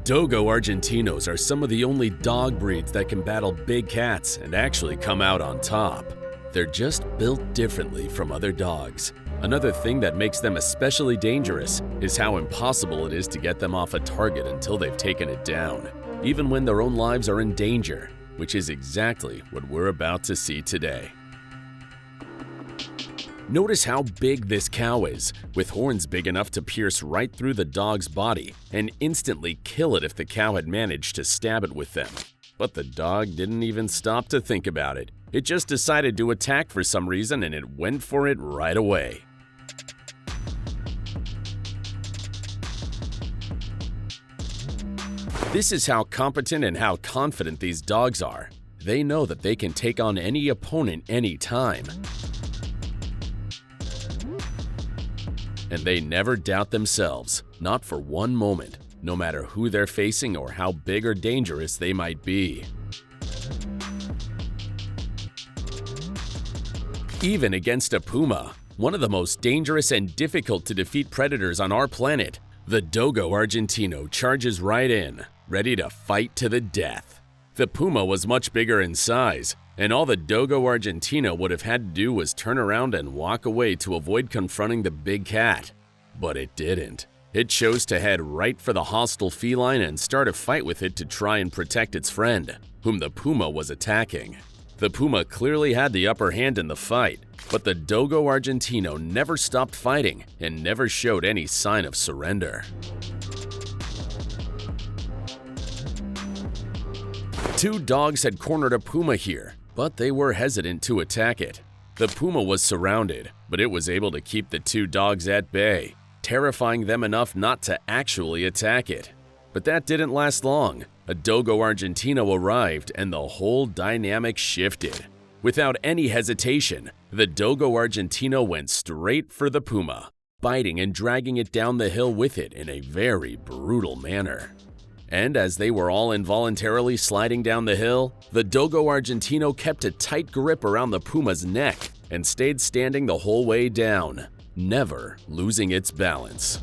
Dogo Argentinos are some of the only dog breeds that can battle big cats and actually come out on top. They're just built differently from other dogs. Another thing that makes them especially dangerous is how impossible it is to get them off a target until they've taken it down, even when their own lives are in danger, which is exactly what we're about to see today. Notice how big this cow is, with horns big enough to pierce right through the dog's body and instantly kill it if the cow had managed to stab it with them. But the dog didn't even stop to think about it. It just decided to attack for some reason and it went for it right away. This is how competent and how confident these dogs are. They know that they can take on any opponent anytime. And they never doubt themselves, not for one moment, no matter who they're facing or how big or dangerous they might be. Even against a puma, one of the most dangerous and difficult to defeat predators on our planet, the Dogo Argentino charges right in, ready to fight to the death. The puma was much bigger in size, and all the Dogo Argentino would have had to do was turn around and walk away to avoid confronting the big cat. But it didn't. It chose to head right for the hostile feline and start a fight with it to try and protect its friend, whom the puma was attacking. The puma clearly had the upper hand in the fight, but the Dogo Argentino never stopped fighting and never showed any sign of surrender. Two dogs had cornered a puma here, but they were hesitant to attack it. The puma was surrounded, but it was able to keep the two dogs at bay, terrifying them enough not to actually attack it. But that didn't last long. A Dogo Argentino arrived and the whole dynamic shifted. Without any hesitation, the Dogo Argentino went straight for the puma, biting and dragging it down the hill with it in a very brutal manner. And as they were all involuntarily sliding down the hill, the Dogo Argentino kept a tight grip around the puma's neck and stayed standing the whole way down, never losing its balance.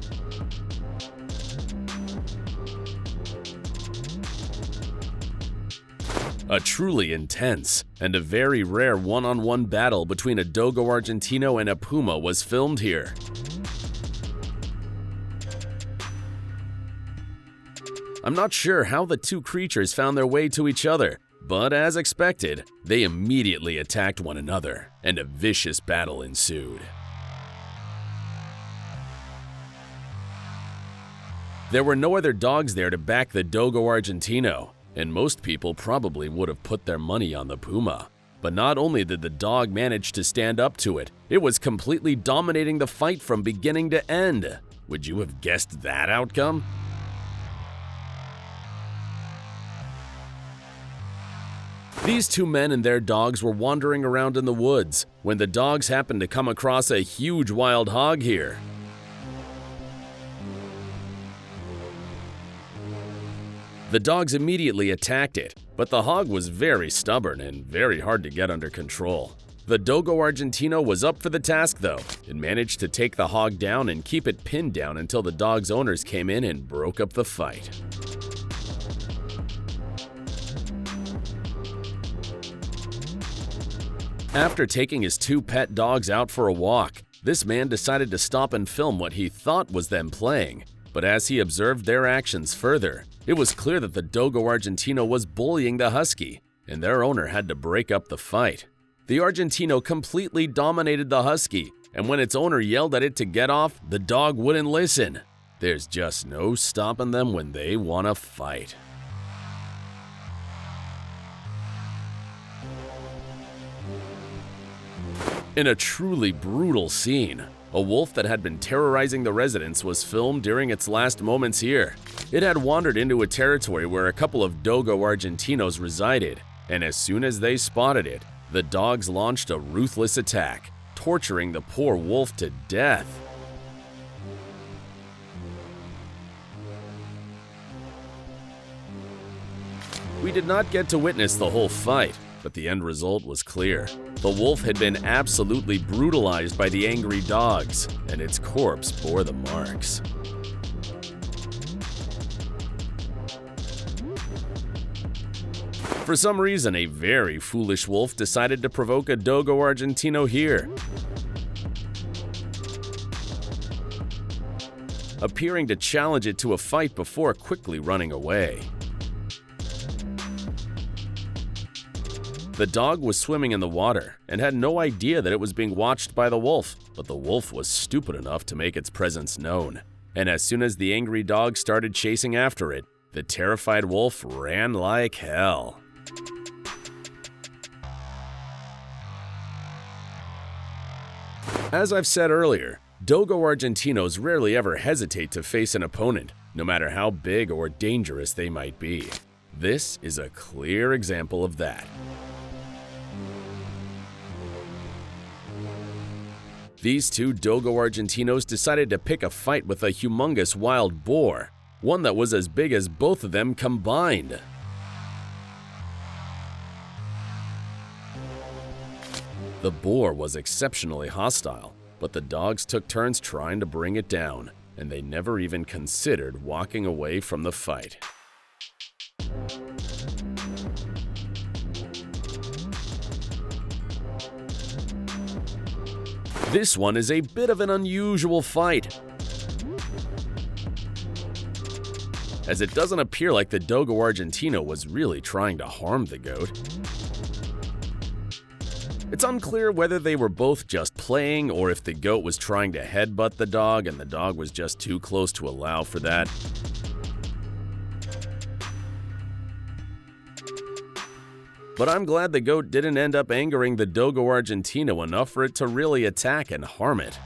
A truly intense and a very rare one-on-one battle between a Dogo Argentino and a puma was filmed here. I'm not sure how the two creatures found their way to each other, but as expected, they immediately attacked one another, and a vicious battle ensued. There were no other dogs there to back the Dogo Argentino, and most people probably would have put their money on the puma. But not only did the dog manage to stand up to it, it was completely dominating the fight from beginning to end. Would you have guessed that outcome? These two men and their dogs were wandering around in the woods when the dogs happened to come across a huge wild hog here. The dogs immediately attacked it, but the hog was very stubborn and very hard to get under control. The Dogo Argentino was up for the task though, and managed to take the hog down and keep it pinned down until the dog's owners came in and broke up the fight. After taking his two pet dogs out for a walk, this man decided to stop and film what he thought was them playing. But as he observed their actions further, it was clear that the Dogo Argentino was bullying the husky, and their owner had to break up the fight. The Argentino completely dominated the husky, and when its owner yelled at it to get off, the dog wouldn't listen. There's just no stopping them when they want to fight. In a truly brutal scene, a wolf that had been terrorizing the residents was filmed during its last moments here. It had wandered into a territory where a couple of Dogo Argentinos resided, and as soon as they spotted it, the dogs launched a ruthless attack, torturing the poor wolf to death. We did not get to witness the whole fight, but the end result was clear. The wolf had been absolutely brutalized by the angry dogs, and its corpse bore the marks. For some reason, a very foolish wolf decided to provoke a Dogo Argentino here, appearing to challenge it to a fight before quickly running away. The dog was swimming in the water and had no idea that it was being watched by the wolf, but the wolf was stupid enough to make its presence known. And as soon as the angry dog started chasing after it, the terrified wolf ran like hell. As I've said earlier, Dogo Argentinos rarely ever hesitate to face an opponent, no matter how big or dangerous they might be. This is a clear example of that. These two Dogo Argentinos decided to pick a fight with a humongous wild boar, one that was as big as both of them combined. The boar was exceptionally hostile, but the dogs took turns trying to bring it down, and they never even considered walking away from the fight. This one is a bit of an unusual fight, as it doesn't appear like the Dogo Argentino was really trying to harm the goat. It's unclear whether they were both just playing or if the goat was trying to headbutt the dog and the dog was just too close to allow for that. But I'm glad the goat didn't end up angering the Dogo Argentino enough for it to really attack and harm it.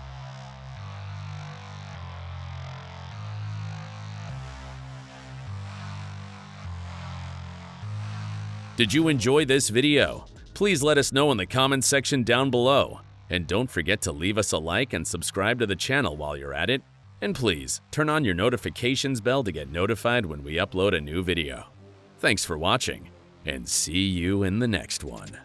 Did you enjoy this video? Please let us know in the comments section down below. And don't forget to leave us a like and subscribe to the channel while you're at it. And please, turn on your notifications bell to get notified when we upload a new video. Thanks for watching, and see you in the next one.